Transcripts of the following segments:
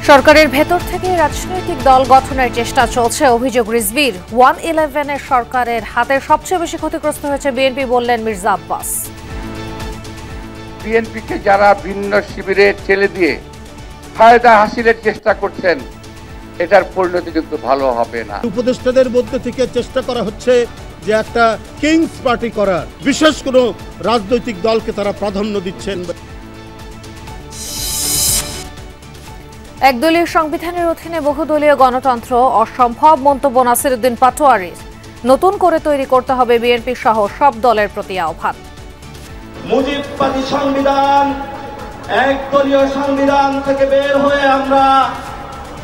সরকারের ভেতর থেকে রাজনৈতিক দল গঠনের চেষ্টা চলছে, অভিযোগ রিজভির। 111 সরকারের হাতে সবচেয়ে বেশি ক্ষতিগ্রস্ত হয়েছে বিএনপি, বললেন মির্জা আব্বাস। বিএনপিকে যারা ভিন্ন শিবিরে ঠেলে দিয়ে ফায়দা হাসিলের চেষ্টা করছেন, এটার পরিণতি কিন্তু ভালো হবে না। উপদেষ্টাদের মধ্যে থেকে চেষ্টা করা হচ্ছে যে একটা কিংস পার্টি করার, বিশেষ কোনো রাজনৈতিক দলকে তারা প্রাধান্য দিচ্ছেন। একদলীয় সংবিধানের অধীনে বহুদলীয় গণতন্ত্র অসম্ভব, মন্তব্য নাসিরউদ্দিন পাটোয়ারির। নতুন করে তৈরি করতে হবে বিএনপি সহ সব দলের প্রতি আহ্বান। মুজিববাদী সংবিধান, একদলীয় সংবিধান থেকে বের হয়ে আমরা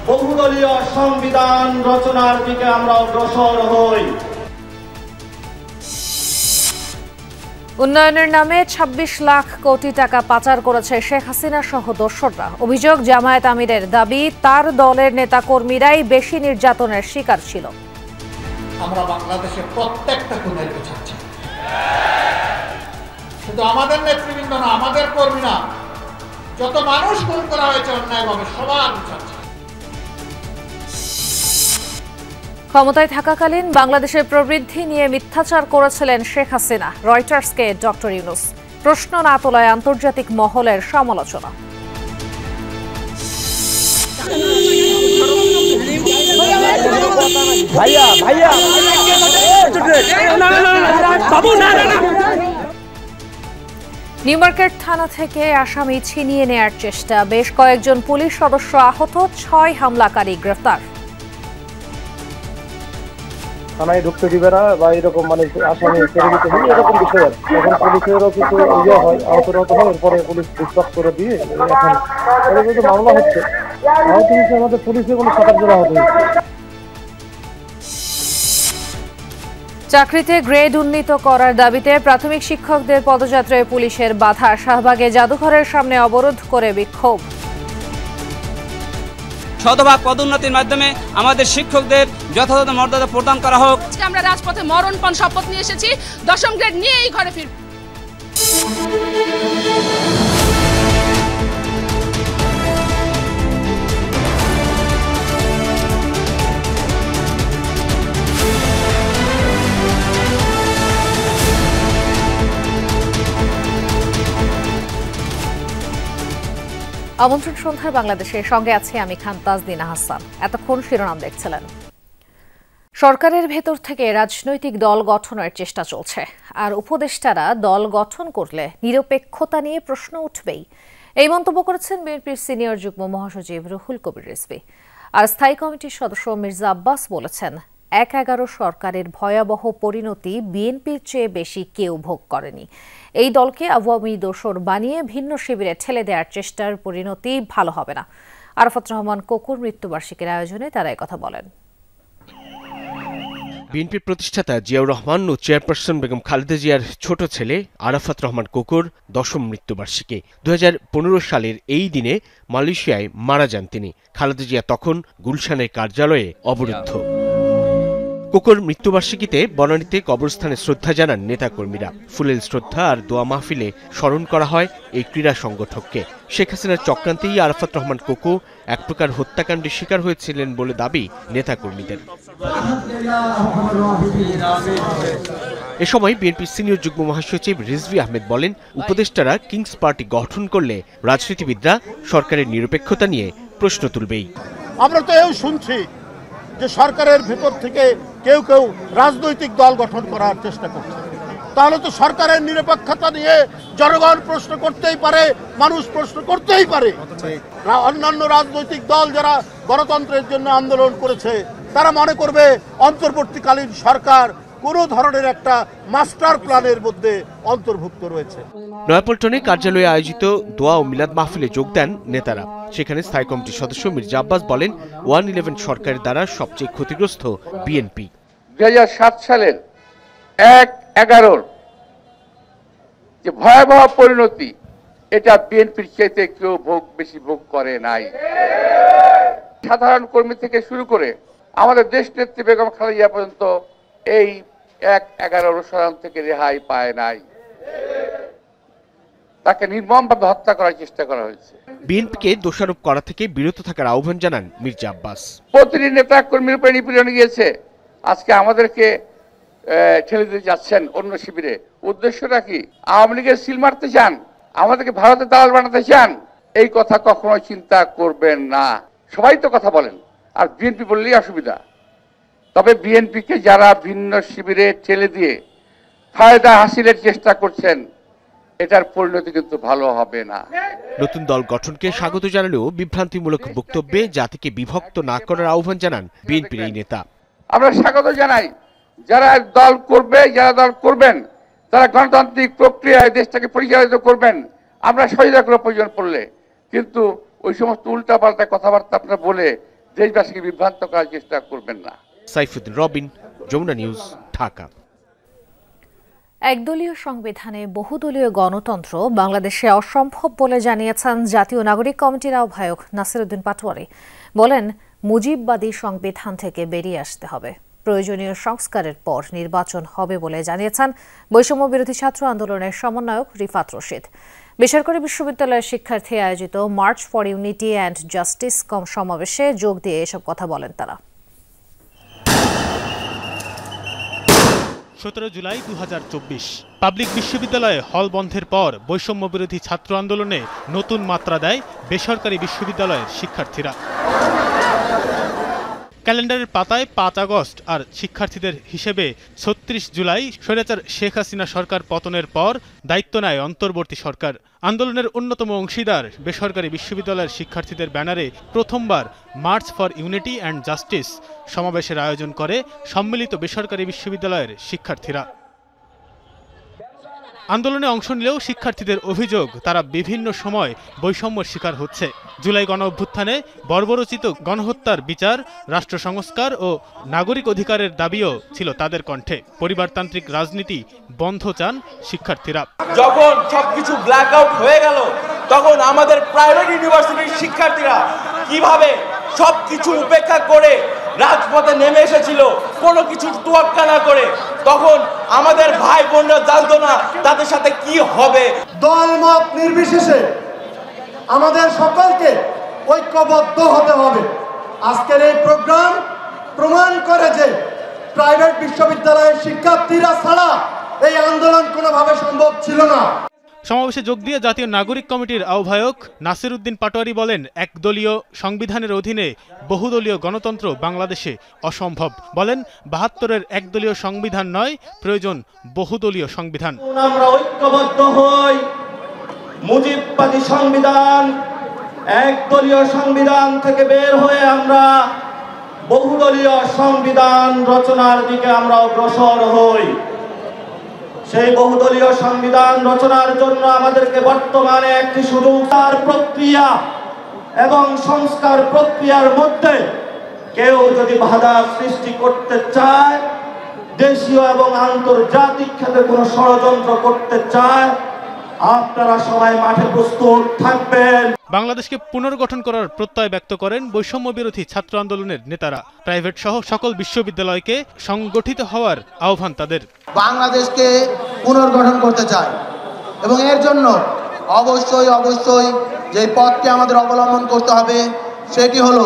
বহুদলীয় সংবিধান রচনার দিকে আমরা অগ্রসর হই। উন্নয়নের নামে ২৬ লাখ কোটি টাকা পাচার করেছে শেখ হাসিনা সহ দোসররা। অভিযোগ, জামায়াত আমিরের দাবি তার দলের নেতাকর্মীরাই বেশি নির্যাতনের শিকার ছিল। আমরা বাংলাদেশের প্রত্যেকটা খুনের বোঝাচ্ছি, শুধু আমাদের নেতৃবৃন্দ না, আমাদের কর্মী না, যত মানুষ খুন করা হয়েছে অন্যায়ভাবে সবার বোঝাচ্ছি। ক্ষমতায় থাকাকালীন বাংলাদেশের প্রবৃদ্ধি নিয়ে মিথ্যাচার করেছিলেন শেখ হাসিনা, রয়টার্সকে ডক্টর ইউনূস। প্রশ্ন না তোলায় আন্তর্জাতিক মহলের সমালোচনা। নিউ মার্কেট থানা থেকে আসামি ছিনিয়ে নেয়ার চেষ্টা, বেশ কয়েকজন পুলিশ সদস্য আহত, 6 হামলাকারী গ্রেফতার। থানায় ঢুকতে দিবে না বা এরকম মানে আসামি ছেড়ে দিতে হবে, এরকম বিষয় আছে। এখন পুলিশেরও কিছু ইয়ে হয়, আহত হয়, এরপরে পুলিশ ডিসকাস করে দিয়ে এখন কিন্তু মামলা হচ্ছে। আহত হয়েছে আমাদের পুলিশের কোনো 7 জন আহত হয়েছে। চাকরিতে গ্রেড উন্নীত করার দাবিতে প্রাথমিক শিক্ষকদের পদযাত্রায় পুলিশের বাধা, শাহবাগে জাদুঘরের সামনে অবরোধ করে বিক্ষোভ। শতভাগ পদোন্নতির মাধ্যমে আমাদের শিক্ষকদের যথাযথ মর্যাদা প্রদান করা হোক। আমরা রাজপথে মরণপণ শপথ নিয়ে এসেছি, 10ম গ্রেড নিয়ে এই ঘরে ফিরব। আমন্ত্রণ সন্ধ্যার বাংলাদেশের সঙ্গে আছি আমি খান তাজদিনা হাসান। এতক্ষণ শিরোনাম দেখছিলেন। সরকারের ভেতর থেকে রাজনৈতিক দল গঠনের চেষ্টা চলছে, আর উপদেষ্টারা দল গঠন করলে নিরপেক্ষতা নিয়ে প্রশ্ন উঠবেই। এই মন্তব্য করেছেন বিএনপির সিনিয়র যুগ্ম মহাসচিব রুহুল কবির রিজভী। আর স্থায়ী কমিটির সদস্য মির্জা আব্বাস বলেছেন, ১/১১ সরকারের ভয়াবহ পরিণতি বিএনপির চেয়ে বেশি কেউ ভোগ করেনি। এই দলকে আওয়ামী দোসর বানিয়ে ভিন্ন শিবিরে ঠেলে দেওয়ার চেষ্টার পরিণতি ভালো হবে না। আরাফাত রহমান কোকুর মৃত্যুবার্ষিকীর আয়োজনে তারা একথা বলেন। বিএনপির প্রতিষ্ঠাতা জিয়াউর রহমান ও চেয়ারপারসন বেগম খালেদা জিয়ার ছোট ছেলে আরাফাত রহমান কোকুর ১০ম মৃত্যুবার্ষিকী। ২০১৫ সালের এই দিনে মালয়েশিয়ায় মারা যান তিনি। খালেদা জিয়া তখন গুলশানের কার্যালয়ে অবরুদ্ধ। কোকুর মৃত্যুবার্ষিকীতে বনানীতে কবরস্থানে শ্রদ্ধা জানান নেতাকর্মীরা। ফুলেল শ্রদ্ধা আর দোয়া মাহফিলে স্মরণ করা হয় এই ক্রীড়া সংগঠককে। শেখ হাসিনার চক্রান্তেই আরাফাত রহমান কোকু এক প্রকার হত্যাকাণ্ডের শিকার হয়েছিলেন বলে দাবি নেতাকর্মীদের। এ সময় বিএনপির সিনিয়র যুগ্ম মহাসচিব রিজভী আহমেদ বলেন, উপদেষ্টারা কিংস পার্টি গঠন করলে রাজনীতিবিদরা সরকারের নিরপেক্ষতা নিয়ে প্রশ্ন তুলবেই। আমরা তো এও শুনছি যে সরকারের ভেতর থেকে কেউ কেউ রাজনৈতিক দল গঠন করার চেষ্টা করছে। তাহলে তো সরকারের নিরপেক্ষতা নিয়ে জনগণ প্রশ্ন করতেই পারে, মানুষ প্রশ্ন করতেই পারে। অন্যান্য রাজনৈতিক দল যারা গণতন্ত্রের জন্য আন্দোলন করেছে, তারা মনে করবে অন্তর্বর্তীকালীন সরকার কোন ধরনের একটা মাস্টার প্ল্যানের মধ্যে অন্তর্ভুক্ত রয়েছে। নয়াপল্টনে কার্যালয়ে আয়োজিত দোয়া ও মিলাদ মাহফিলে যোগ দেন নেতারা। সেখানে স্থায়ী কমিটির সদস্য মির্জা আব্বাস বলেন, 111 সরকারের দ্বারা সবচেয়ে ক্ষতিগ্রস্ত বিএনপি। ২০০৭ সালের ১/১১ যে ভয়াবহ পরিণতি, এটা বিএনপির চাইতে কেউ বেশি ভোগ করে নাই। সাধারণ কর্মী থেকে শুরু করে আমাদের দেশ নেত্রী বেগম খালেদা জিয়া পর্যন্ত এই ১/১১ অনুসরণ থেকে রেহাই পায় নাই। তাকে নির্মমভাবে হত্যা করার চেষ্টা করা হয়েছে। বিএনপিকে দোষারোপ করা থেকে বিরত থাকার আহ্বান জানান মির্জা আব্বাস। প্রতিটি নেতা কর্মীর উপরে নিপীড়ন গিয়েছে, আজকে আমাদেরকে ঠেলে দিতে যাচ্ছেন অন্য শিবিরে। উদ্দেশ্যটা কি? আওয়ামী লীগের সিল মারতে চান, আমাদেরকে ভারতের দালাল বানাতে চান? এই কথা কখনো চিন্তা করবেন না। সবাই তো কথা বলেন, আর বিএনপি বললেই অসুবিধা। তবে বিএনপিকে যারা ভিন্ন শিবিরে ঠেলে দিয়ে ফায়দা হাসিলের চেষ্টা করছেন, এটার পরিণতি কিন্তু ভালো হবে না। নতুন দল গঠনকে স্বাগত জানালেও বিভ্রান্তিমূলক বক্তব্যে জাতিকে বিভক্ত না করার আহ্বান জানান বিএনপির এই নেতা। আমরা স্বাগত জানাই যারা দল করবে, যারা দল করবেন তারা গণতান্ত্রিক প্রক্রিয়ায় দেশটাকে পরিচালিত করবেন। আমরা সহায়তা করে প্রয়োজন পড়লে, কিন্তু ওই সমস্ত উল্টাপাল্টা কথাবার্তা আপনারা বলে দেশবাসীকে বিভ্রান্ত করার চেষ্টা করবেন না। সাইফুদ্দিন রবিন, যমুনা নিউজ, ঢাকা। একদলীয় সংবিধানে বহুদলীয় গণতন্ত্র বাংলাদেশে অসম্ভব বলে জানিয়েছেন জাতীয় নাগরিক কমিটির আহ্বায়ক নাসিরউদ্দিন পাটোয়ারী। বলেন, মুজিববাদী সংবিধান থেকে বেরিয়ে আসতে হবে, প্রয়োজনীয় সংস্কারের পর নির্বাচন হবে বলে জানিয়েছেন বৈষম্য বিরোধী ছাত্র আন্দোলনের সমন্বয়ক রিফাত রশিদ। বেসরকারি বিশ্ববিদ্যালয়ের শিক্ষার্থী আয়োজিত March for unity and justice সমাবেশে যোগ দিয়ে এসব কথা বলেন তারা। 17 জুলাই 2024 পাবলিক বিশ্ববিদ্যালয়ে হল বন্ধের পর বৈষম্য বিরোধী ছাত্র আন্দোলনে নতুন মাত্রা দেয় বেসরকারি বিশ্ববিদ্যালয়ের শিক্ষার্থীরা। ক্যালেন্ডারের পাতায় 5 আগস্ট আর শিক্ষার্থীদের হিসেবে 36 জুলাই স্বৈরাচার শেখ হাসিনা সরকার পতনের পর দায়িত্ব নেয় অন্তর্বর্তী সরকার। আন্দোলনের অন্যতম অংশীদার বেসরকারি বিশ্ববিদ্যালয়ের শিক্ষার্থীদের ব্যানারে প্রথমবার March for unity and justice সমাবেশের আয়োজন করে সম্মিলিত বেসরকারি বিশ্ববিদ্যালয়ের শিক্ষার্থীরা। আন্দোলনে অংশ নিলেও শিক্ষার্থীদের অভিযোগ তারা বিভিন্ন সময় বৈষম্যের শিকার হচ্ছে। জুলাই গণ অভ্যুত্থানে বর্বরচিত গণহত্যার বিচার, রাষ্ট্র সংস্কার ও নাগরিক অধিকারের দাবিও ছিল তাদের কণ্ঠে। পরিবারতান্ত্রিক রাজনীতি বন্ধ চান শিক্ষার্থীরা। যখন সবকিছু ব্ল্যাক আউট হয়ে গেল, তখন আমাদের প্রাইভেট ইউনিভার্সিটির শিক্ষার্থীরা কিভাবে সবকিছু উপেক্ষা করে রাজপথে নেমে এসেছিল, কোনো কিছু তোয়াক্কা না করে, তখন আমাদের ভাই বোনরা জানতো না তাদের সাথে কি হবে। দলমত নির্বিশেষে আমাদের সকলকে ঐক্যবদ্ধ হতে হবে। আজকের এই প্রোগ্রাম প্রমাণ করে যে প্রাইভেট বিশ্ববিদ্যালয়ের শিক্ষার্থীরা ছাড়া এই আন্দোলন কোনোভাবে সম্ভব ছিল না। সমাবেশে যোগ দিয়ে জাতীয় নাগরিক কমিটির আহ্বায়ক নাসিরউদ্দিন পাটোয়ারী বলেন, একদলীয় সংবিধানের অধীনে বহুদলীয় গণতন্ত্র বাংলাদেশে অসম্ভব। বলেন, 72-এর একদলীয় সংবিধান নয়, প্রয়োজন বহুদলীয় সংবিধান। আমরা ঐক্যবদ্ধ হই, মুজিববাদী সংবিধান, একদলীয় সংবিধান থেকে বের হয়ে আমরা বহুদলীয় সংবিধান রচনার দিকে আমরা অগ্রসর হই। সেই বহুদলীয় সংবিধান রচনার জন্য আমাদেরকে বর্তমানে একটি সুযোগের প্রক্রিয়া এবং সংস্কার প্রক্রিয়ার মধ্যে কেউ যদি বাধা সৃষ্টি করতে চায়, দেশীয় এবং আন্তর্জাতিক ক্ষেত্রে কোনো ষড়যন্ত্র করতে চায়, আপনারা সবাই মাঠে প্রস্তুত থাকবেন। বাংলাদেশকে পুনর্গঠন করার প্রত্যয় ব্যক্ত করেন বৈষম্য বিরোধী ছাত্র আন্দোলনের নেতারা। প্রাইভেট সহ সকল বিশ্ববিদ্যালয়কে সংগঠিত হওয়ার আহ্বান তাদের। বাংলাদেশকে পুনর্গঠন করতে চায় এবং এর জন্য অবশ্যই যে পথটি আমাদের অবলম্বন করতে হবে সেটি হলো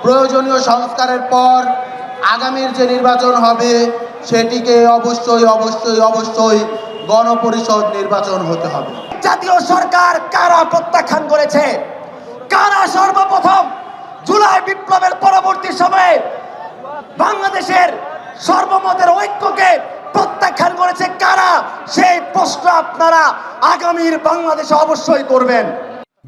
প্রয়োজনীয় সংস্কারের পর আগামীর যে নির্বাচন হবে সেটিকে অবশ্যই গণপরিষদ নির্বাচন হতে হবে। জাতীয় সরকার কারা প্রত্যাখ্যান করেছে? কারা সর্বপ্রথম জুলাই বিপ্লবের পরবর্তী সময়ে বাংলাদেশের সর্বমতের ঐক্যকে প্রত্যাখ্যান করেছে? কারা? সেই প্রশ্ন আপনারা আগামীর বাংলাদেশে অবশ্যই করবেন।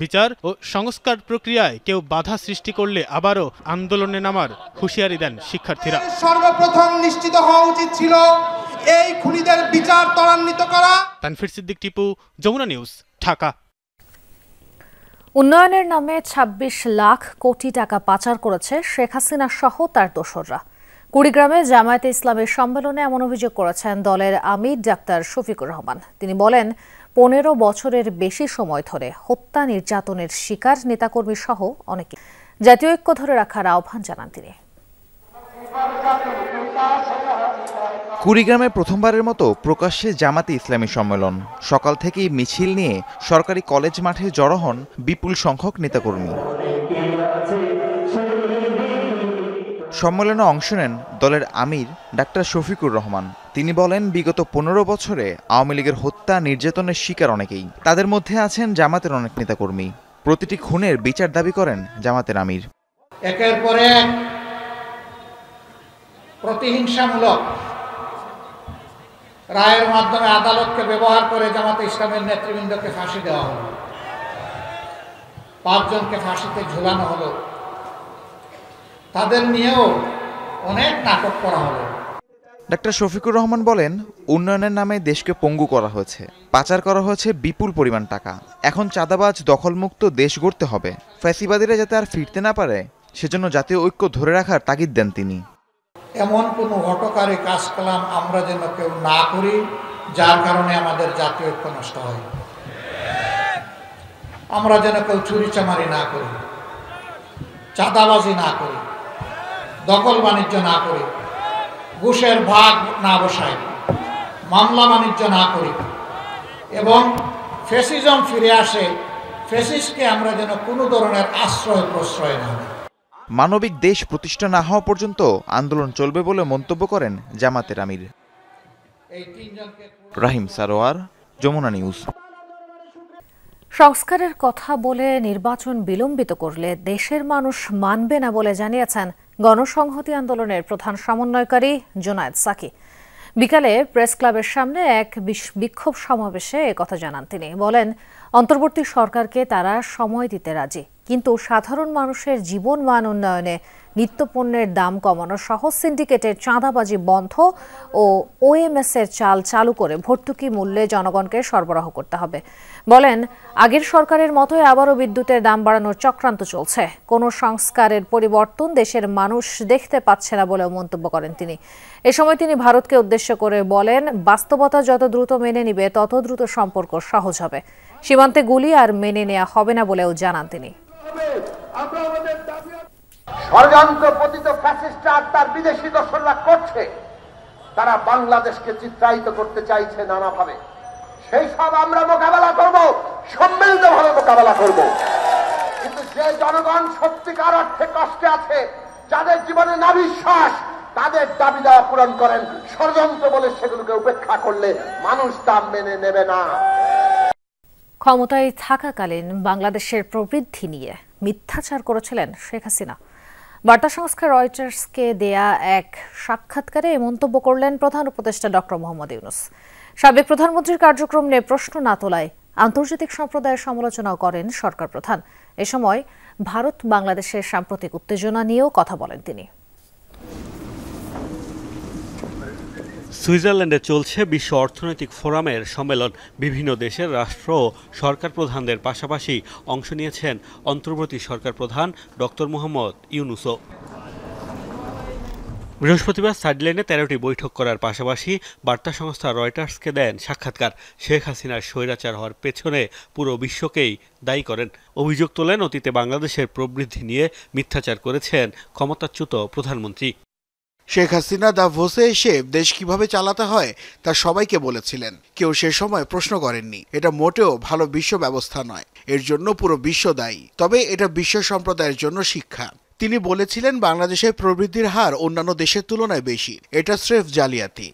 বিচার ও সংস্কার প্রক্রিয়ায় কেউ বাধা সৃষ্টি করলে আবারও আন্দোলনে নামার হুঁশিয়ারি দেন শিক্ষার্থীরা। সর্বপ্রথম নিশ্চিত হওয়া উচিত ছিল এই খুনিদের বিচার ত্বরান্বিত করা। তানফির সিদ্দিক টিপু, যমুনা নিউজ, ঢাকা। উন্নয়নের নামে 26 লাখ কোটি টাকা পাচার করেছে শেখ হাসিনা সহ তার দোসররা। কুড়িগ্রামে জামায়াতে ইসলামের সম্মেলনে এমন অভিযোগ করেছেন দলের আমির ডাক্তার শফিকুর রহমান। তিনি বলেন, 15 বছরের বেশি সময় ধরে হত্যা নির্যাতনের শিকার নেতাকর্মী সহ অনেকে। জাতীয় ঐক্য ধরে রাখার আহ্বান জানান তিনি। কুড়িগ্রামে প্রথমবারের মতো প্রকাশ্যে জামাতে ইসলামী সম্মেলন। সকাল থেকেই মিছিল নিয়ে সরকারি কলেজ মাঠে জড়ো হন বিপুল সংখ্যক নেতাকর্মী। সম্মেলনে অংশ নেন দলের আমির ডাক্তার শফিকুর রহমান। তিনি বলেন, বিগত ১৫ বছরে আওয়ামী লীগের হত্যা নির্যাতনের শিকার অনেকেই, তাদের মধ্যে আছেন জামাতের অনেক নেতাকর্মী। প্রতিটি খুনের বিচার দাবি করেন জামাতের আমির। একের পর এক প্রতিহিংসামূলক রায়ের মাধ্যমে আদালতকে ব্যবহার করে জামাতে ইসলামের নেতৃবৃন্দকে ফাঁসি দেওয়া হলো, ৫ জনকে ফাঁসিতে ঝুলানো হলো, তাদের নিয়েও অনেক নাটক করা হলো। ডাক্তার শফিকুর রহমান বলেন, উন্নয়নের নামে দেশকে পঙ্গু করা হয়েছে, পাচার করা হয়েছে বিপুল পরিমাণ টাকা। এখন চাঁদাবাজ দখলমুক্ত দেশ গড়তে হবে। ফ্যাসিবাদীরা যাতে আর ফিরতে না পারে সেজন্য জাতীয় ঐক্য ধরে রাখার তাগিদ দেন তিনি। এমন কোনো হঠকারী কাজকলাম আমরা যেন কেউ না করি যার কারণে আমাদের জাতীয় ঐক্য নষ্ট হয়। আমরা যেন কেউ চুরিচামারি না করি, চাঁদাবাজি না করি, দখল বাণিজ্য না করি, ঘুষের ভাগ না বসাই, মামলা বাণিজ্য না করি এবং ফ্যাসিজম ফিরে আসে, ফ্যাসিস্টকে আমরা যেন কোনো ধরনের আশ্রয় প্রশ্রয় না দিই। মানবিক দেশ প্রতিষ্ঠা না হওয়া পর্যন্ত আন্দোলন চলবে বলে মন্তব্য করেন জামাতের আমির। রাহিম সারোয়ার, যমুনা নিউজ। সংস্কারের কথা বলে নির্বাচন বিলম্বিত করলে দেশের মানুষ মানবে না বলে জানিয়েছেন গণসংহতি আন্দোলনের প্রধান সমন্বয়কারী জুনায়েদ সাকি। বিকালে প্রেস ক্লাবের সামনে এক বিক্ষোভ সমাবেশে একথা জানান তিনি। বলেন, অন্তর্বর্তী সরকারকে তারা সময় দিতে রাজি, কিন্তু সাধারণ মানুষের জীবন মান উন্নয়নে নিত্যপণ্যের দাম কমানো সহ সিন্ডিকেটের চাঁদাবাজি বন্ধ ও ওএমএস এর চাল চালু করে ভর্তুকি মূল্যে জনগণকে সরবরাহ করতে হবে। বলেন, আগের সরকারের মতোই আবারও বিদ্যুতের দাম বাড়ানোর চক্রান্ত চলছে। কোনো সংস্কারের পরিবর্তন দেশের মানুষ দেখতে পাচ্ছে না বলেও মন্তব্য করেন তিনি। এ সময় তিনি ভারতকে উদ্দেশ্য করে বলেন, বাস্তবতা যত দ্রুত মেনে নিবে তত দ্রুত সম্পর্ক সহজ হবে। সীমান্তে গুলি আর মেনে নেওয়া হবে না বলেও জানান তিনি। ষড়যন্ত্র পতিত ফ্যাসিস্টরা তার বিদেশি দোসররা করছে, তারা বাংলাদেশকে চিত্রায়িত করতে চাইছে নানাভাবে। সেই সব আমরা মোকাবেলা করব, সম্মিলিতভাবে মোকাবেলা করব। কিন্তু যে জনগণ সত্যিকার অর্থে কষ্টে আছে, যাদের জীবনে নাভিশ্বাস, তাদের দাবি দাওয়া পূরণ করেন। ষড়যন্ত্র বলে সেগুলোকে উপেক্ষা করলে মানুষ তা মেনে নেবে না। ক্ষমতায় থাকাকালীন বাংলাদেশের প্রবৃদ্ধি নিয়ে মিথ্যাচার করেছিলেন শেখ হাসিনা। বার্তা সংস্থা রয়টার্সকে দেয়া এক সাক্ষাৎকারে এই মন্তব্য করলেন প্রধান উপদেষ্টা ডক্টর মোহাম্মদ ইউনূস। সাবেক প্রধানমন্ত্রীর কার্যক্রম নিয়ে প্রশ্ন না তোলায় আন্তর্জাতিক সম্প্রদায়ের সমালোচনাও করেন সরকার প্রধান। এ সময় ভারত বাংলাদেশের সাম্প্রতিক উত্তেজনা নিয়েও কথা বলেন তিনি। সুইজারল্যান্ডে চলছে বিশ্ব অর্থনৈতিক ফোরামের সম্মেলন। বিভিন্ন দেশের রাষ্ট্র ও সরকার প্রধানদের পাশাপাশি অংশ নিয়েছেন অন্তর্বর্তী সরকার প্রধান ডক্টর মোহাম্মদ ইউনূসও। বৃহস্পতিবার সাইডলাইনে 13টি বৈঠক করার পাশাপাশি বার্তা সংস্থা রয়টার্সকে দেন সাক্ষাৎকার। শেখ হাসিনার স্বৈরাচার হওয়ার পেছনে পুরো বিশ্বকেই দায়ী করেন। অভিযোগ তোলেন, অতীতে বাংলাদেশের প্রবৃদ্ধি নিয়ে মিথ্যাচার করেছেন ক্ষমতাচ্যুত প্রধানমন্ত্রী। শেখ হাসিনা দাভোসে এসে দেশ কিভাবে চালাতে হয় তা সবাইকে বলেছিলেন। কেউ সে সময় প্রশ্ন করেননি। এটা মোটেও ভালো বিশ্ব ব্যবস্থা নয়, এর জন্য পুরো বিশ্ব দায়ী। তবে এটা বিশ্ব সম্প্রদায়ের জন্য শিক্ষা। তিনি বলেছিলেন, বাংলাদেশের প্রবৃদ্ধির হার অন্যান্য দেশের তুলনায় বেশি, এটা স্রেফ জালিয়াতি।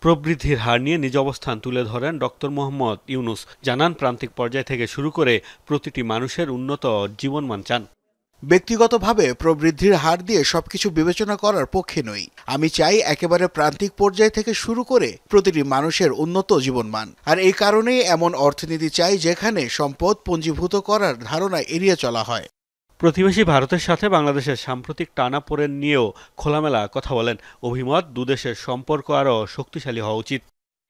প্রবৃদ্ধির হার নিয়ে নিজ অবস্থান তুলে ধরেন ডক্টর মোহাম্মদ ইউনূস। জানান, প্রান্তিক পর্যায় থেকে শুরু করে প্রতিটি মানুষের উন্নত জীবনমান চান। ব্যক্তিগতভাবে প্রবৃদ্ধির হার দিয়ে সবকিছু বিবেচনা করার পক্ষে নই। আমি চাই একেবারে প্রান্তিক পর্যায় থেকে শুরু করে প্রতিটি মানুষের উন্নত জীবনমান। আর এই কারণেই এমন অর্থনীতি চাই যেখানে সম্পদ পুঞ্জীভূত করার ধারণা এড়িয়ে চলা হয়। প্রতিবেশী ভারতের সাথে বাংলাদেশের সাম্প্রতিক টানাপোড়েন নিয়েও খোলামেলা কথা বলেন। অভিমত, দুদেশের সম্পর্ক আরও শক্তিশালী হওয়া উচিত।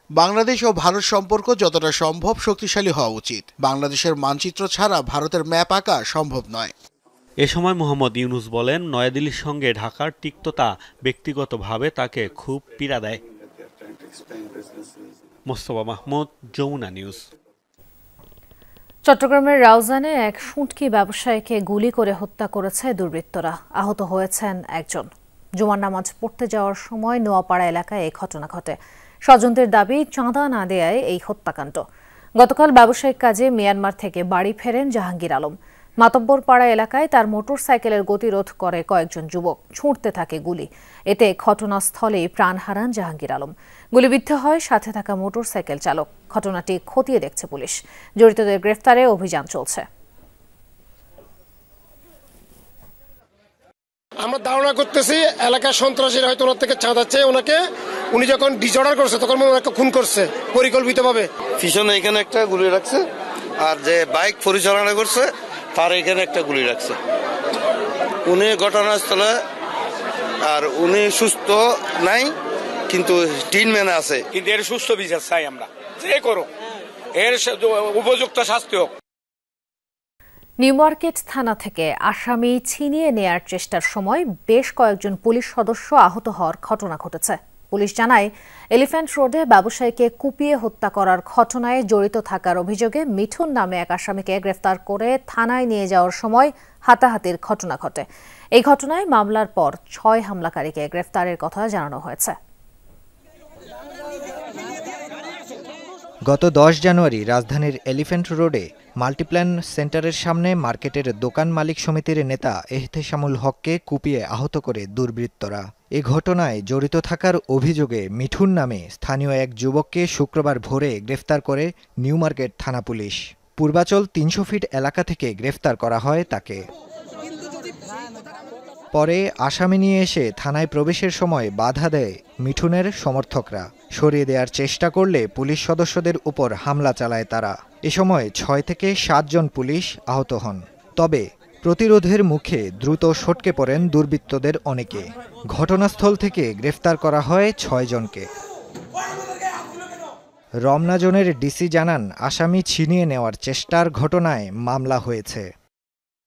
বাংলাদেশ ও ভারত সম্পর্ক যতটা সম্ভব শক্তিশালী হওয়া উচিত। বাংলাদেশের মানচিত্র ছাড়া ভারতের ম্যাপ আঁকা সম্ভব নয়। এ সময় মোহাম্মদ ইউনূস বলেন, নয়াদিল্লির সঙ্গে ঢাকার তিক্ততা ব্যক্তিগতভাবে তাকে খুব পীড়া দেয়। মোস্তফা মাহমুদ, যমুনা নিউজ। চট্টগ্রামের রাউজানে এক শুঁটকি ব্যবসায়ীকে গুলি করে হত্যা করেছে দুর্বৃত্তরা। আহত হয়েছেন একজন। জুমার নামাজ পড়তে যাওয়ার সময় নোয়াপাড়া এলাকায় এই ঘটনা ঘটে। স্বজনদের দাবি, চাঁদা না দেয়ায় এই হত্যাকাণ্ড। গতকাল ব্যবসায়িক কাজে মিয়ানমার থেকে বাড়ি ফেরেন জাহাঙ্গীর আলম। মাতব্বরপাড়া এলাকায় তার মোটরসাইকেলের গতিরোধ করে কয়েকজন যুবক, ছুঁড়তে থাকে গুলি। এতে ঘটনাস্থলেই প্রাণ হারান জাহাঙ্গীর আলম। গুলিবিদ্ধ হয় সাথে থাকা মোটরসাইকেল চালক। ঘটনাটি খতিয়ে দেখছে পুলিশ। জড়িতদের গ্রেফতারে অভিযান চলছে। আমরা ধারণা করতেছি এলাকার সন্ত্রাসীরা হয়তো ওনার থেকে চাঁদা চেয়ে উনি যখন ডিসঅর্ডার করছে তখন ওনাকে খুন করছে পরিকল্পিতভাবে। পিছনে এখানে একটা গুলি রাখছে, আর যে বাইক পরিচালনা করছে তার এখানে একটা গুলি রাখছে। উনি ঘটনাস্থলে, আর উনি সুস্থ নাই, কিন্তু টিন ম্যানে আছে। কিন্তু এর সুস্থ বিচার চাই আমরা, যে করো এর উপযুক্ত শাস্তি হোক। নিউ মার্কেট থানা থেকে আসামি ছিনিয়ে নেয়ার চেষ্টার সময় বেশ কয়েকজন পুলিশ সদস্য আহত হওয়ার ঘটনা ঘটেছে। পুলিশ জানায়, এলিফ্যান্ট রোডে ব্যবসায়ীকে কুপিয়ে হত্যা করার ঘটনায় জড়িত থাকার অভিযোগে মিঠুন নামে এক আসামিকে গ্রেফতার করে থানায় নিয়ে যাওয়ার সময় হাতাহাতির ঘটনা ঘটে। এই ঘটনায় মামলার পর 6 হামলাকারীকে গ্রেফতারের কথা জানানো হয়েছে। গত 10 জানুয়ারি রাজধানীর এলিফ্যান্ট রোডে মাল্টিপ্ল্যান সেন্টারের সামনে মার্কেটের দোকান মালিক সমিতির নেতা এহতেশামুল হককে কুপিয়ে আহত করে দুর্বৃত্তরা। এ ঘটনায় জড়িত থাকার অভিযোগে মিঠুন নামে স্থানীয় এক যুবককে শুক্রবার ভোরে গ্রেফতার করে নিউ মার্কেট থানা পুলিশ। পূর্বাচল 300 ফিট এলাকা থেকে গ্রেফতার করা হয় তাকে। পরে আসামি নিয়ে এসে থানায় প্রবেশের সময় বাধা দেয় মিঠুনের সমর্থকরা। সরিয়ে দেওয়ার চেষ্টা করলে পুলিশ সদস্যদের উপর হামলা চালায় তারা। এ সময় 6 থেকে 7 জন পুলিশ আহত হন। তবে প্রতিরোধের মুখে দ্রুত সটকে পড়েন দুর্বৃত্তদের অনেকে। ঘটনাস্থল থেকে গ্রেফতার করা হয় 6 জনকে। রমনা জোনের ডিসি জানান, আসামি ছিনিয়ে নেওয়ার চেষ্টার ঘটনায় মামলা হয়েছে।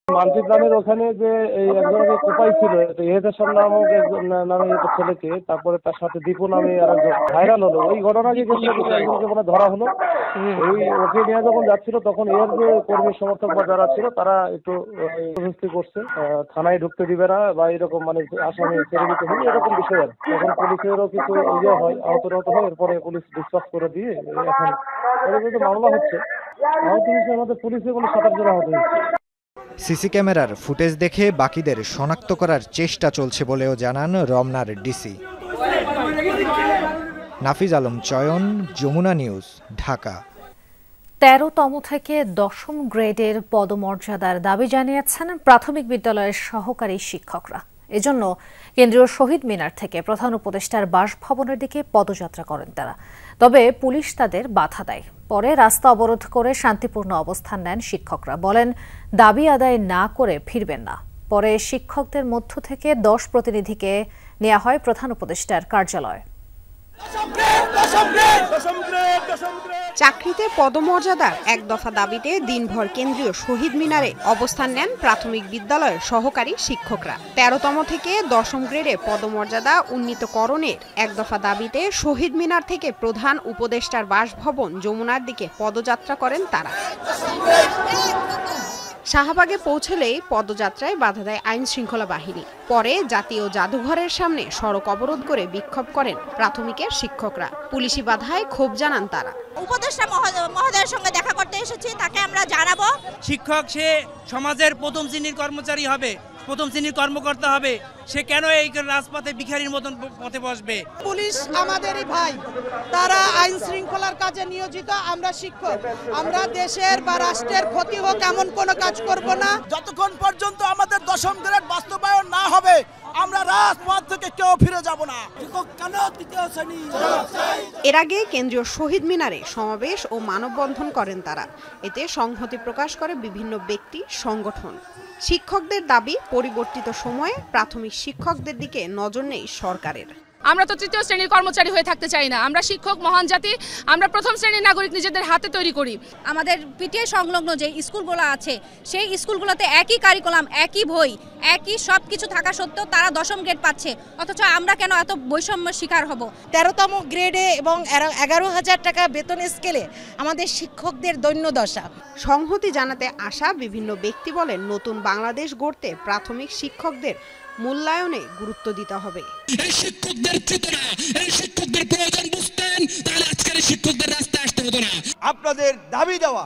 মাল্টিপ্ল্যানের ওখানে যে এই একজনকে কোপাই ছিল এহতেশাম নামক নামে একটা ছেলেকে, তারপরে তার সাথে দীপু নামে আরেকজন ভাইরাল হলো। ওই ঘটনাকে একজনকে মানে ধরা হলো। ওকে নিয়ে যখন যাচ্ছিল তখন এর যে কর্মী সমর্থক বা যারা ছিল তারা একটু প্রশস্তি করছে, থানায় ঢুকতে দিবে না বা এরকম মানে আসামি ছেড়ে দিতে হবে এরকম বিষয়। আর তখন পুলিশেরও কিছু হয়, আহত হয়। এরপরে পুলিশ ডিসপাস করে দিয়ে এখন মামলা হচ্ছে। আহত হয়েছে আমাদের পুলিশের কোনো 27 জন আহত হয়েছে। সিসি ক্যামেরার ফুটেজ দেখে বাকিদের শনাক্ত করার চেষ্টা চলছে বলেও জানান রমনার ডিসি। নাফিজ আলম চয়ন, যমুনা নিউজ, ঢাকা। 13তম থেকে 10ম গ্রেডের পদমর্যাদার দাবি জানিয়েছেন প্রাথমিক বিদ্যালয়ের সহকারী শিক্ষকরা। এজন্য কেন্দ্রীয় শহীদ মিনার থেকে প্রধান উপদেষ্টার বাসভবনের দিকে পদযাত্রা করেন তারা। তবে পুলিশ তাদের বাধা দেয়। পরে রাস্তা অবরোধ করে শান্তিপূর্ণ অবস্থান নেন শিক্ষকরা। বলেন, দাবি আদায় না করে ফিরবেন না। পরে শিক্ষকদের মধ্য থেকে 10 প্রতিনিধিকে নেওয়া হয় প্রধান উপদেষ্টার কার্যালয়ে। চাকরিতে পদমর্যাদার এক দফা দাবিতে দিনভর কেন্দ্রীয় শহীদ মিনারে অবস্থান নেন প্রাথমিক বিদ্যালয়ের সহকারী শিক্ষকরা। 13তম থেকে 10ম গ্রেডে পদমর্যাদা উন্নীতকরণের এক দফা দাবিতে শহীদ মিনার থেকে প্রধান উপদেষ্টার বাসভবন যমুনার দিকে পদযাত্রা করেন তারা। শাহবাগে পৌঁছলেই পদযাত্রায় বাধা দেয় আইন শৃঙ্খলা বাহিনী। পরে জাতীয় জাদুঘরের সামনে সড়ক অবরোধ করে বিক্ষোভ করেন প্রাথমিকের শিক্ষকরা। পুলিশি বাধায় ক্ষোভ জানান তারা। উপদেষ্টা মহোদয়ের সঙ্গে দেখা করতে এসেছি, তাকে আমরা জানাবো। শিক্ষক সে সমাজের প্রথম শ্রেণীর কর্মচারী হবে, প্রথম শ্রেণীর কর্মকর্তা হবে। সে কেন এই রাজপথে ভিখারির মতন পথে বসবে? পুলিশ আমাদেরই ভাই, তারা আইন শৃঙ্খলার কাজে নিয়োজিত। আমরা শিক্ষক, আমরা দেশের বা রাষ্ট্রের ক্ষতি হোক এমন কোনো কাজ করব না। যতক্ষণ পর্যন্ত আমাদের 10ম গ্রেড বাস্তবায়ন না হবে আমরা রাজপথ থেকে কেউ ফিরে যাব না। এর আগে কেন্দ্রীয় শহীদ মিনারে সমাবেশ ও মানববন্ধন করেন তারা। এতে সংহতি প্রকাশ করে বিভিন্ন ব্যক্তি সংগঠন। শিক্ষকদের দাবি, পরিবর্তিত সময়ে প্রাথমিক শিক্ষকদের দিকে নজর নেই সরকারের। আমরা তো তৃতীয় শ্রেণীর কর্মচারী হয়ে থাকতে চাই না। আমরা শিক্ষক, মহান জাতি। আমরা প্রথম শ্রেণীর নাগরিক নিজেদের হাতে তৈরি করি। আমাদের পিটিআই সংলগ্ন যে স্কুলগুলো আছে সেই স্কুলগুলোতে একই কারিকুলাম, একই বই, একই সব কিছু থাকা সত্ত্বেও তারা 10ম গ্রেড পাচ্ছে, অথচ আমরা কেন এত বৈষম্যের শিকার হব? 13তম গ্রেডে এবং 11,000 টাকা বেতন স্কেলে আমাদের শিক্ষকদের দৈন্যদশা। সংহতি জানাতে আসা বিভিন্ন ব্যক্তি বলেন, নতুন বাংলাদেশ গড়তে প্রাথমিক শিক্ষকদের মূল্যায়নে গুরুত্ব দিতে হবে। আপনাদের দাবি দেওয়া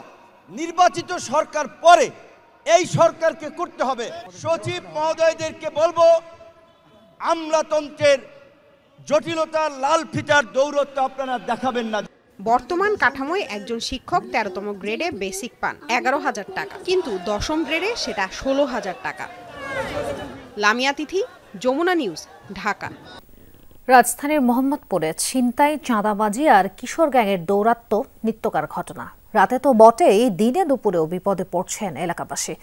নির্বাচিত সরকার পরে এই সরকারকে করতে হবে। সচিব মহোদয়দেরকে বলবো, আমলাতন্ত্রের জটিলতা লাল ফিতার দৌরত্ব আপনারা দেখাবেন না। বর্তমান কাঠামোয় একজন শিক্ষক 13তম গ্রেডে বেসিক পান 11,000 টাকা, কিন্তু 10ম গ্রেডে সেটা 16,000 টাকা। লামিয়া তিথি, যমুনা নিউজ, ঢাকা। রাজধানীর মোহাম্মদপুরে ছিনতাই, চাঁদাবাজি আর কিশোর গ্যাংয়ের দৌরাত্ম্য নিত্যকার ঘটনা। রাতে তো বটেই, দিনে দুপুরেও বিপদে পড়ছেন এলাকাবাসী।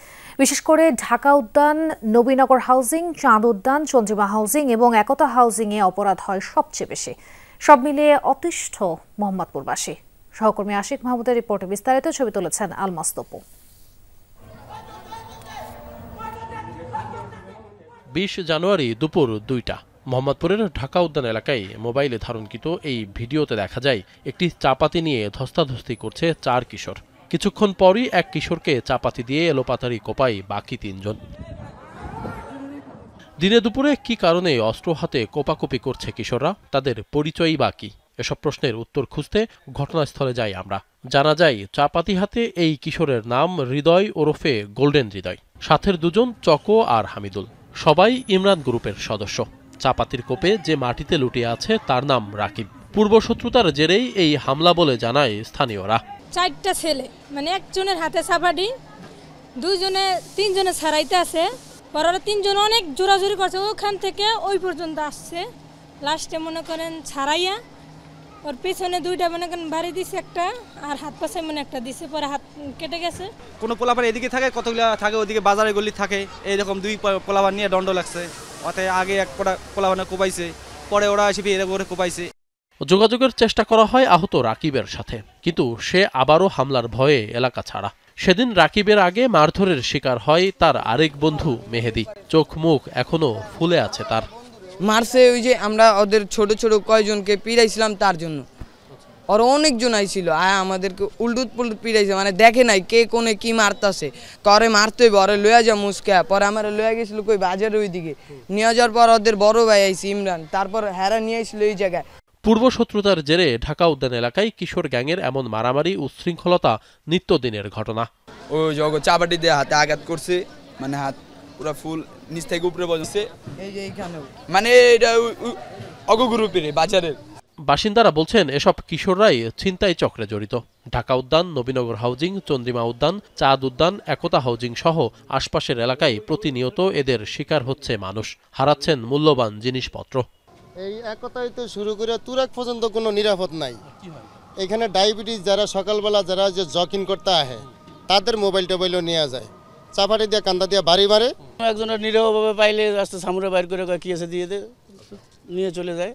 বিশেষ করে ঢাকা উদ্যান, নবীনগর হাউজিং, চাঁদ উদ্যান, চন্দ্রিমা হাউজিং এবং একতা হাউজিংয়ে অপরাধ হয় সবচেয়ে বেশি। সব মিলিয়ে অতিষ্ঠ মোহাম্মদপুরবাসী। সহকর্মী আশিক মাহমুদের রিপোর্টে বিস্তারিত ছবি তুলেছেন আলমাস তপু। 20 জানুয়ারি দুপুর 2টা মোহাম্মদপুরের ঢাকা উদ্যান এলাকায় মোবাইলে ধারণকৃত এই ভিডিওতে দেখা যায় একটি চাপাতি নিয়ে ধস্তাধস্তি করছে 4 কিশোর। কিছুক্ষণ পরই এক কিশোরকে চাপাতি দিয়ে এলোপাতাড়ি কোপায় বাকি 3 জন। দিনে দুপুরে কি কারণে অস্ত্র হাতে কোপাকুপি করছে কিশোররা, তাদের পরিচয়ই বা কি? এসব প্রশ্নের উত্তর খুঁজতে ঘটনাস্থলে যাই আমরা। জানা যায় চাপাতি হাতে এই কিশোরের নাম হৃদয় ওরফে গোল্ডেন হৃদয়। সাথের 2 জন চকো আর হামিদুল, সবাই ইমরান গ্রুপের সদস্য। চাপাতির কোপে যে মাটিতে লুটিয়ে আছে তার নাম রাকিব। পূর্বশত্রুতার জেরেই এই হামলা বলে জানায় স্থানীয়রা। 4টা ছেলে, মানে একজনের হাতে চাপাটি, 3 জনে ছাড়াইতে আছে, পরে 3 জন অনেক জোরাজোরি করছে, ওখান থেকে ওই পর্যন্ত আসছে। লাস্টে মনে করেন ছাড়াইয়া ওর পিছনে 2টা মনে করেন বাড়ি দিছে, একটা আর হাত পাশে মনে একটা দিছে, পরে হাত কেটে গেছে। কোনো পোলাপান এদিকে থাকে, কতগুলো থাকে ওদিকে বাজারে গলি থাকে, এইরকম 2 পোলাপান নিয়ে দণ্ড লাগছে। ওতে আগে এক পোলাপানে কোপাইছে, পরে ওরা এসে এরকম করে কোপাইছে। যোগাযোগের চেষ্টা করা হয় আহত রাকিবের সাথে, কিন্তু সে আবারও হামলার ভয়ে এলাকা ছাড়া। সেদিন রাকিবের আগে মারধরের শিকার হয় তার আরেক বন্ধু মেহেদি। চোখ মুখ এখনো ফুলে আছে তার। মারছে ওই যে আমরা ওদের ছোট ছোট কয়জনকে পিড়াইছিলাম তার জন্য, আর অনেকজন আইছিল, আমাদেরকে উল্টুত পুল্টুত পিড়াইছে, মানে দেখে নাই কে কোনে কি মারতাছে, করে মারতে বরে লইয়া যা মুসকা। পরে আমার লইয়া গেছিল কই বাজারের ওই দিকে, নিয়ে যাওয়ার পর ওদের বড় ভাই আইছে ইমরান, তারপর হেরা নিয়ে আসছিল এই জায়গায়। পূর্বশত্রুতার জেরে ঢাকা উদ্যান এলাকায় কিশোর গ্যাংয়ের এমন মারামারি উচ্ছৃঙ্খলতা নিত্যদিনের ঘটনা। ও জগৎ চাবাটি দিয়ে হাতে আঘাত করছে, মানে হাত পুরো ফুল নিচ থেকে উপরে বসছে, এই যে এইখানে, মানে এটা অগগ্রুপের বাজারের বাসিন্দারা বলছেন এসব কিশোররাই ছিনতাই চক্রে জড়িত। ঢাকা উদ্যান, নবীনগর হাউজিং, চন্দ্রিমা উদ্যান, চাঁদ উদ্যান, একতা হাউজিং সহ আশপাশের এলাকায় প্রতিনিয়ত এদের শিকার হচ্ছে মানুষ, হারাচ্ছেন মূল্যবান জিনিসপত্র। এই একতাই তো শুরু করে তুরাক পর্যন্ত কোনো নিরাপদ নাই। এখানে ডায়াবেটিস যারা সকালবেলা যারা যে জকিং করতে আহে তাদের মোবাইল টোবাইলও নেওয়া যায়, চাপাটি দিয়ে কান্দা দিয়ে বাড়ি বাড়ে। একজনের নিরীহভাবে পাইলে রাস্তা সামনে বাইর করে কি আছে দিয়ে নিয়ে চলে যায়।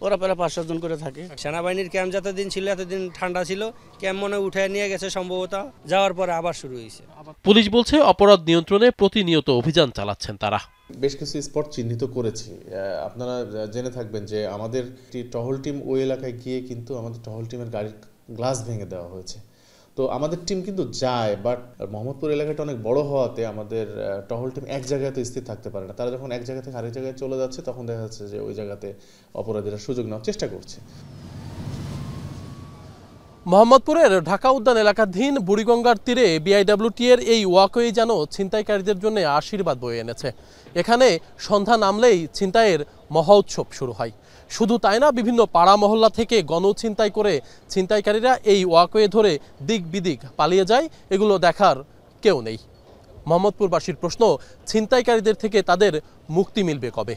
ওরা প্রায় 5-7 জন করে থাকে। সেনাবাহিনীর ক্যাম্প যতদিন ছিল এতদিন ঠান্ডা ছিল, ক্যাম্প মনে উঠে নিয়ে গেছে সম্ভবত, যাওয়ার পরে আবার শুরু হয়েছে। পুলিশ বলছে অপরাধ নিয়ন্ত্রণে প্রতিনিয়ত অভিযান চালাচ্ছেন তারা। বেশ কিছু স্পট চিহ্নিত করেছি। আপনারা জেনে থাকবেন যে আমাদের টহল টিম ওই এলাকায় গিয়ে কিন্তু আমাদের টহল টিমের গাড়ির গ্লাস ভেঙে দেওয়া হয়েছে। তো আমাদের টিম কিন্তু যায়, বাট মোহাম্মদপুর এলাকাটা অনেক বড় হওয়াতে আমাদের টহল টিম এক জায়গাতে স্থির থাকতে পারে না। তারা যখন এক জায়গা থেকে আরেক জায়গায় চলে যাচ্ছে তখন দেখা যাচ্ছে যে ওই জায়গাতে অপরাধীরা সুযোগ নেওয়ার চেষ্টা করছে। মোহাম্মদপুরের ঢাকা উদ্যান এলাকাধীন বুড়িগঙ্গার তীরে বিআইডব্লিউটি এর এই ওয়াকওয়ে যেন ছিনতাইকারীদের জন্য আশীর্বাদ বয়ে এনেছে। এখানে সন্ধ্যা নামলেই ছিনতাইয়ের মহা উৎসব শুরু হয়। শুধু তাই না, বিভিন্ন পাড়া মহল্লা থেকে গণছিনতাই করে ছিনতাইকারীরা এই ওয়াকওয়ে ধরে দিক বিদিক পালিয়ে যায়, এগুলো দেখার কেউ নেই। মোহাম্মদপুরবাসীর প্রশ্ন, ছিনতাইকারীদের থেকে তাদের মুক্তি মিলবে কবে?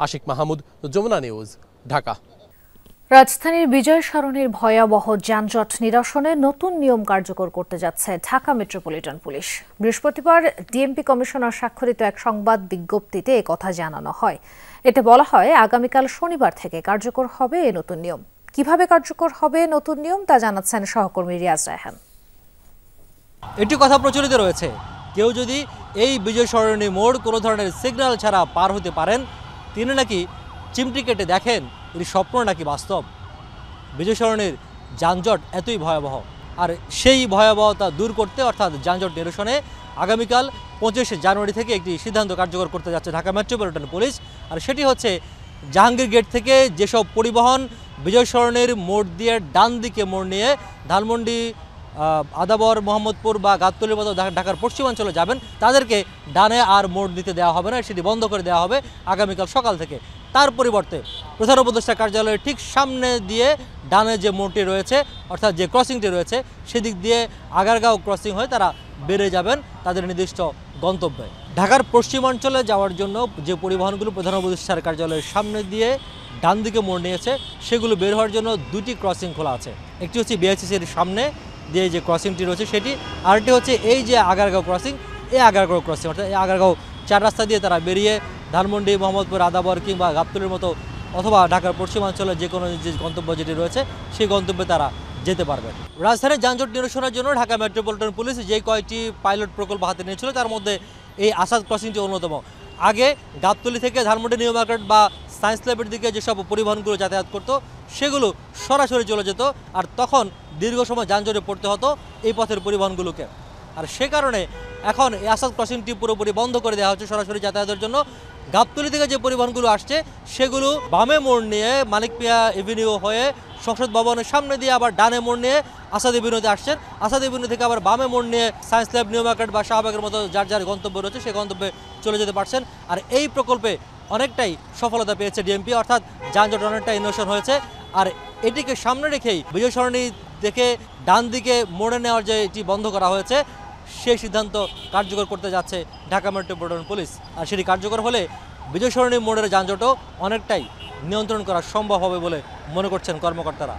আশিক মাহমুদ, যমুনা নিউজ, ঢাকা। রাজধানীর বিজয় সরণির ভয়াবহ যানজট নিরসনে নতুন নিয়ম কার্যকর করতে যাচ্ছে ঢাকা মেট্রোপলিটন পুলিশ। বৃহস্পতিবার ডিএমপি কমিশনার স্বাক্ষরিত এক সংবাদ বিজ্ঞপ্তিতে একথা জানানো হয়। এতে বলা হয়, আগামীকাল শনিবার থেকে কার্যকর হবে এই নতুন নিয়ম। কিভাবে কার্যকর হবে নতুন নিয়ম তা জানাচ্ছেন সহকর্মী রিয়াজ রায়হান। একটি কথা প্রচলিত রয়েছে, কেউ যদি এই বিজয় সরণি মোড় কোনো ধরনের সিগন্যাল ছাড়া পার হতে পারেন, তিনি নাকি চিমটি কেটে দেখেন এর স্বপ্ন নাকি বাস্তব। বিজয় সরণির যানজট এতই ভয়াবহ, আর সেই ভয়াবহতা দূর করতে অর্থাৎ যানজট নিরসনে আগামীকাল 25 জানুয়ারি থেকে একটি সিদ্ধান্ত কার্যকর করতে যাচ্ছে ঢাকা মেট্রোপলিটন পুলিশ। আর সেটি হচ্ছে জাহাঙ্গীর গেট থেকে যেসব পরিবহন বিজয় সরণির মোড় দিয়ে ডান দিকে মোড় নিয়ে ধানমন্ডি, আদাবর, মোহাম্মদপুর বা গাবতলীর মতো ঢাকার পশ্চিমাঞ্চলে যাবেন, তাদেরকে ডানে আর মোড় দিতে দেওয়া হবে না, সেটি বন্ধ করে দেওয়া হবে আগামীকাল সকাল থেকে। তার পরিবর্তে প্রধান উপদেষ্টা কার্যালয়ের ঠিক সামনে দিয়ে ডানে যে মোড়টি রয়েছে, অর্থাৎ যে ক্রসিংটি রয়েছে, সেদিক দিয়ে আগারগাঁও ক্রসিং হয়ে তারা বেড়ে যাবেন তাদের নির্দিষ্ট গন্তব্যে। ঢাকার পশ্চিমাঞ্চলে যাওয়ার জন্য যে পরিবহনগুলো প্রধান উপদেষ্টার কার্যালয়ের সামনে দিয়ে ডান দিকে মোড় নিয়েছে, সেগুলো বের হওয়ার জন্য দুটি ক্রসিং খোলা আছে। একটি হচ্ছে বিআইসিসির সামনে দিয়ে যে ক্রসিংটি রয়েছে সেটি, আরেকটি হচ্ছে এই যে আগারগাঁও ক্রসিং, এই আগারগাঁও ক্রসিং, অর্থাৎ এই আগারগাঁও 4 রাস্তা দিয়ে তারা বেরিয়ে ধানমন্ডি, মোহাম্মদপুর, আদাবর কিংবা গাবতলীর মতো অথবা ঢাকার পশ্চিমাঞ্চলে যে কোনো যে গন্তব্য যেটি রয়েছে সেই গন্তব্যে তারা যেতে পারবেন। রাজধানীর যানজট নিরসনের জন্য ঢাকা মেট্রোপলিটন পুলিশ যে কয়েকটি পাইলট প্রকল্প হাতে নিয়েছিল তার মধ্যে এই আসাদ ক্রসিংটি অন্যতম। আগে গাবতলী থেকে ধানমন্ডি নিউ মার্কেট বা সায়েন্স ল্যাবের দিকে যেসব পরিবহনগুলো যাতায়াত করতো সেগুলো সরাসরি চলে যেত, আর তখন দীর্ঘ সময় যানজটে পড়তে হতো এই পথের পরিবহনগুলোকে। আর সে কারণে এখন এই আসাদ ক্রসিংটি পুরোপুরি বন্ধ করে দেওয়া হচ্ছে সরাসরি যাতায়াতের জন্য। গাবতলী থেকে যে পরিবহনগুলো আসছে সেগুলো বামে মোড় নিয়ে মানিক মিয়া এভিনিউ হয়ে সংসদ ভবনের সামনে দিয়ে আবার ডানে মোড় নিয়ে আসাদ এভিনিউতে আসছেন, আসাদ এভিনিউ থেকে আবার বামে মোড় নিয়ে সায়েন্স ল্যাব, নিউ মার্কেট বা শাহবাগের মতো যার যার গন্তব্য রয়েছে সেই গন্তব্যে চলে যেতে পারছেন। আর এই প্রকল্পে অনেকটাই সফলতা পেয়েছে ডিএমপি, অর্থাৎ যানজট অনেকটা নিরসন হয়েছে। আর এটিকে সামনে রেখেই বিজয় সরণি দেখে ডান দিকে মোড়ে নেওয়ার যে এটি বন্ধ করা হয়েছে সেই সিদ্ধান্ত কার্যকর করতে যাচ্ছে ঢাকা মেট্রোপলিটন পুলিশ। আর সেটি কার্যকর হলে বিজয় সরণি মোড়ের যানজটও অনেকটাই নিয়ন্ত্রণ করা সম্ভব হবে বলে মনে করছেন কর্মকর্তারা।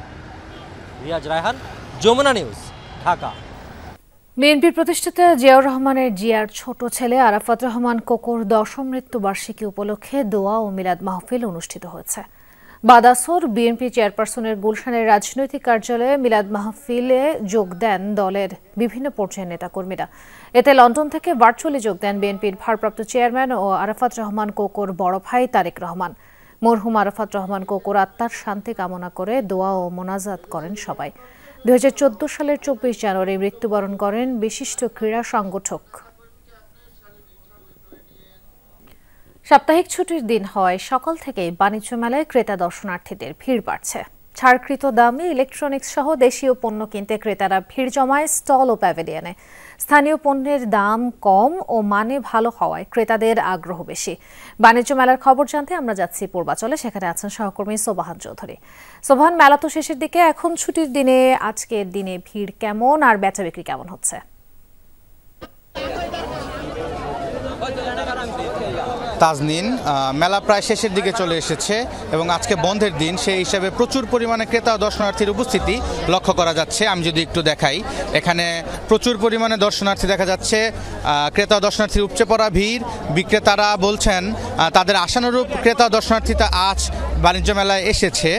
রিয়াজ রায়হান, যমুনা নিউজ, ঢাকা। বিএনপির প্রতিষ্ঠাতা জিয়াউর রহমানের জিয়ার ছোট ছেলে আরাফাত রহমান কোকোর 10ম মৃত্যুবার্ষিকী উপলক্ষে দোয়া ও মিলাদ মাহফিল অনুষ্ঠিত হয়েছে। বাদাসর বিএনপি চেয়ারপারসনের গুলশানের রাজনৈতিক কার্যালয়ে মিলাদ মাহফিলে যোগ দেন দলের বিভিন্ন পর্যায়ের নেতাকর্মীরা। এতে লন্ডন থেকে ভার্চুয়ালি যোগ দেন বিএনপির ভারপ্রাপ্ত চেয়ারম্যান ও আরাফাত রহমান কোকোর বড় ভাই তারেক রহমান। মরহুম আরাফাত রহমান কোকোর আত্মার শান্তি কামনা করে দোয়া ও মোনাজাত করেন সবাই। 2014 সালের 24 জানুয়ারি মৃত্যুবরণ করেন বিশিষ্ট ক্রীড়া সংগঠক। সাপ্তাহিক ছুটির দিন হওয়ায় সকাল থেকেই বাণিজ্য মেলায় ক্রেতা দর্শনার্থীদের ভিড় বাড়ছে। ছাড়কৃত দামে ইলেকট্রনিক্স সহ দেশীয় পণ্য কিনতে ক্রেতারা ভিড় জমায় স্টল ও প্যাভিলিয়নে। স্থানীয় পণ্যের দাম কম ও মানে ভালো হওয়ায় ক্রেতাদের আগ্রহ বেশি। বাণিজ্য মেলার খবর জানতে আমরা যাচ্ছি পূর্বাচলে, সেখানে আছেন সহকর্মী সোবাহান চৌধুরী। সোবাহান, মেলা তো শেষের দিকে, এখন ছুটির দিনে আজকের দিনে ভিড় কেমন আর বেচা বিক্রি কেমন হচ্ছে? তাজনীন, মেলা প্রায় শেষের দিকে চলে এসেছে এবং আজকে বন্ধের দিন, সেই হিসাবে প্রচুর পরিমাণে ক্রেতা ও দর্শনার্থীর উপস্থিতি লক্ষ্য করা যাচ্ছে। আমি যদি একটু দেখাই, এখানে প্রচুর পরিমাণে দর্শনার্থী দেখা যাচ্ছে। ক্রেতা ও দর্শনার্থীর উপচে পড়া ভিড়। বিক্রেতারা বলছেন তাদের আশানুরূপ ক্রেতা ও দর্শনার্থীতা আজ বাণিজ্য মেলায় এসেছে।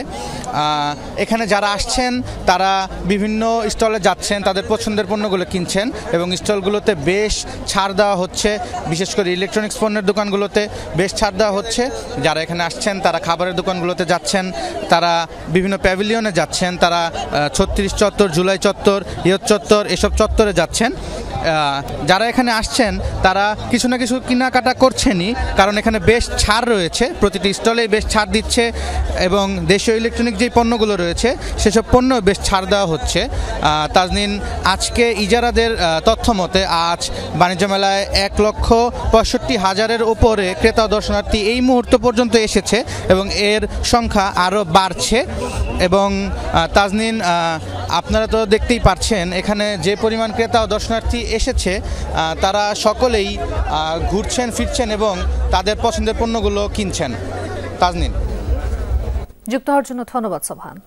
এখানে যারা আসছেন তারা বিভিন্ন স্টলে যাচ্ছেন, তাদের পছন্দের পণ্যগুলো কিনছেন এবং স্টলগুলোতে বেশ ছাড় দেওয়া হচ্ছে। বিশেষ করে ইলেকট্রনিক্স পণ্যের দোকানগুলোতে বেশ ছাড় দেওয়া হচ্ছে। যারা এখানে আসছেন তারা খাবারের দোকানগুলোতে যাচ্ছেন, তারা বিভিন্ন প্যাভিলিয়নে যাচ্ছেন, তারা 36 চত্বর, জুলাই চত্বর, ইয়ত চত্বর, এসব চত্বরে যাচ্ছেন। যারা এখানে আসছেন তারা কিছু না কিছু কেনাকাটা করছেনই, কারণ এখানে বেশ ছাড় রয়েছে, প্রতিটি স্টলেই বেশ ছাড় দিচ্ছে এবং দেশীয় ইলেকট্রনিক যে পণ্যগুলো রয়েছে সেসব পণ্য বেশ ছাড় দেওয়া হচ্ছে। তাজনীন, আজকে ইজারাদের তথ্য মতে আজ বাণিজ্য মেলায় 1,65,000-এর উপরে ক্রেতা দর্শনার্থী এই মুহূর্ত পর্যন্ত এসেছে এবং এর সংখ্যা আরও বাড়ছে। এবং তাজনীন, আপনারা তো দেখতেই পাচ্ছেন এখানে যে পরিমাণ ক্রেতা ও দর্শনার্থী এসেছে তারা সকলেই ঘুরছেন ফিরছেন এবং তাদের পছন্দের পণ্যগুলো কিনছেন। তাজনীন, যুক্ত হওয়ার জন্য ধন্যবাদ সোভান।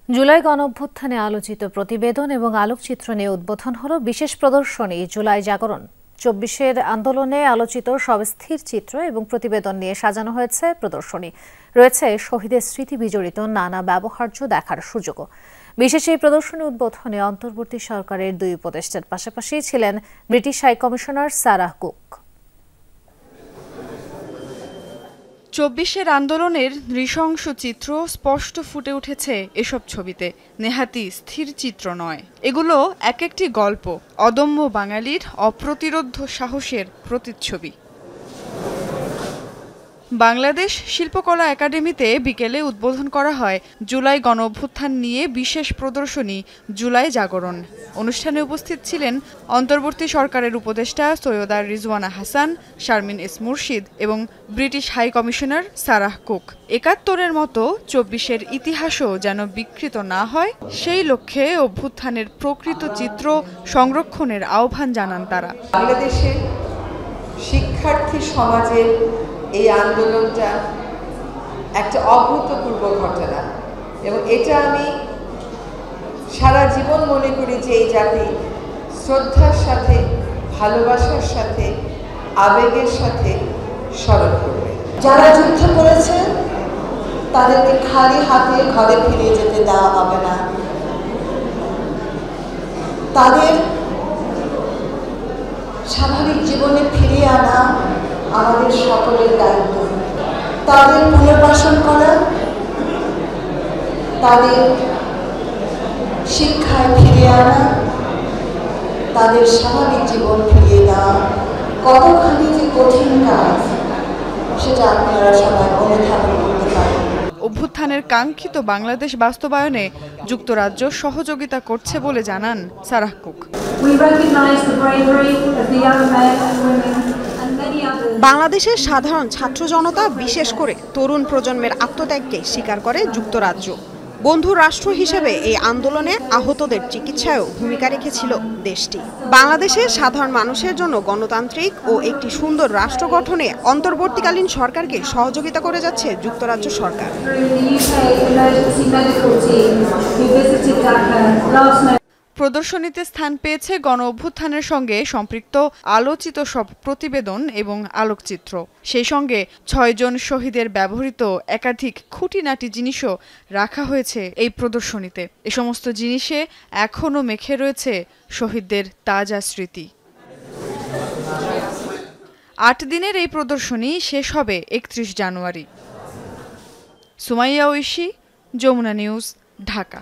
জুলাই গণঅভ্যুত্থানে আলোচিত প্রতিবেদন এবং আলোকচিত্র নিয়ে উদ্বোধন হলো বিশেষ প্রদর্শনী জুলাই জাগরণ। 24-এর আন্দোলনে আলোচিত সব স্থির চিত্র এবং প্রতিবেদন নিয়ে সাজানো হয়েছে প্রদর্শনী। রয়েছে শহীদের স্মৃতি বিজড়িত নানা ব্যবহার্য দেখার সুযোগও। বিশেষ এই প্রদর্শনী উদ্বোধনে অন্তর্বর্তী সরকারের 2 উপদেষ্টার পাশাপাশি ছিলেন British high commissioner Sarah Cook. চব্বিশের আন্দোলনের নৃশংস চিত্র স্পষ্ট ফুটে উঠেছে এসব ছবিতে। নেহাতি স্থির চিত্র নয়, এগুলো এক একটি গল্প, অদম্য বাঙালির অপ্রতিরোধ্য সাহসের প্রতিচ্ছবি। বাংলাদেশ শিল্পকলা একাডেমিতে বিকেলে উদ্বোধন করা হয় জুলাই গণঅভ্যুত্থান নিয়ে বিশেষ প্রদর্শনী জুলাই জাগরণ। অনুষ্ঠানে উপস্থিত ছিলেন অন্তর্বর্তী সরকারের উপদেষ্টা সৈয়দা রিজওয়ানা হাসান, শারমিন এস মুর্শিদ এবং British high commissioner Sarah Cook. ৭১-এর মতো ২৪-এর ইতিহাসও যেন বিকৃত না হয়, সেই লক্ষ্যে অভ্যুত্থানের প্রকৃত চিত্র সংরক্ষণের আহ্বান জানান তারা। বাংলাদেশের শিক্ষার্থী সমাজের এই আন্দোলনটা একটা অভূতপূর্ব ঘটনা এবং এটা আমি সারা জীবন মনে করি যে এই জাতি শ্রদ্ধার সাথে, ভালোবাসার সাথে, আবেগের সাথে স্মরণ করবে। যারা যুদ্ধ করেছে তাদেরকে খালি হাতে ঘরে ফিরে যেতে দেওয়া হবে না। তাদের স্বাভাবিক জীবনে ফিরিয়ে আনা আমাদের সকলের দায়িত্ব। তাদের পুনর্বাসন করা, তাদের শিক্ষায় ফিরিয়ে আনা, তাদের স্বাভাবিক জীবন ফিরিয়ে দেওয়া কতখানি যে কঠিন কাজ সেটা আপনারা সবাই অনুধাবন করতে পারেন। অভ্যুত্থানের কাঙ্ক্ষিত বাংলাদেশ বাস্তবায়নে যুক্তরাজ্য সহযোগিতা করছে বলে জানান সারাহ কুক। বাংলাদেশের সাধারণ ছাত্র জনতা, বিশেষ করে তরুণ প্রজন্মের আত্মত্যাগকে স্বীকার করে যুক্তরাজ্য। বন্ধু রাষ্ট্র হিসেবে এই আন্দোলনে আহতদের চিকিৎসায়ও ভূমিকা রেখেছিল দেশটি। বাংলাদেশের সাধারণ মানুষের জন্য গণতান্ত্রিক ও একটি সুন্দর রাষ্ট্র গঠনে অন্তর্বর্তীকালীন সরকারকে সহযোগিতা করে যাচ্ছে যুক্তরাজ্য সরকার। প্রদর্শনীতে স্থান পেয়েছে গণ অভ্যুত্থানের সঙ্গে সম্পৃক্ত আলোচিত সব প্রতিবেদন এবং আলোকচিত্র। সেই সঙ্গে ৬ জন শহীদের ব্যবহৃত একাধিক খুঁটিনাটি জিনিসও রাখা হয়েছে এই প্রদর্শনীতে। এ সমস্ত জিনিসে এখনও মেখে রয়েছে শহীদদের তাজা স্মৃতি। ৮ দিনের এই প্রদর্শনী শেষ হবে ৩১ জানুয়ারি। সুমাইয়া ঐশী, যমুনা নিউজ, ঢাকা।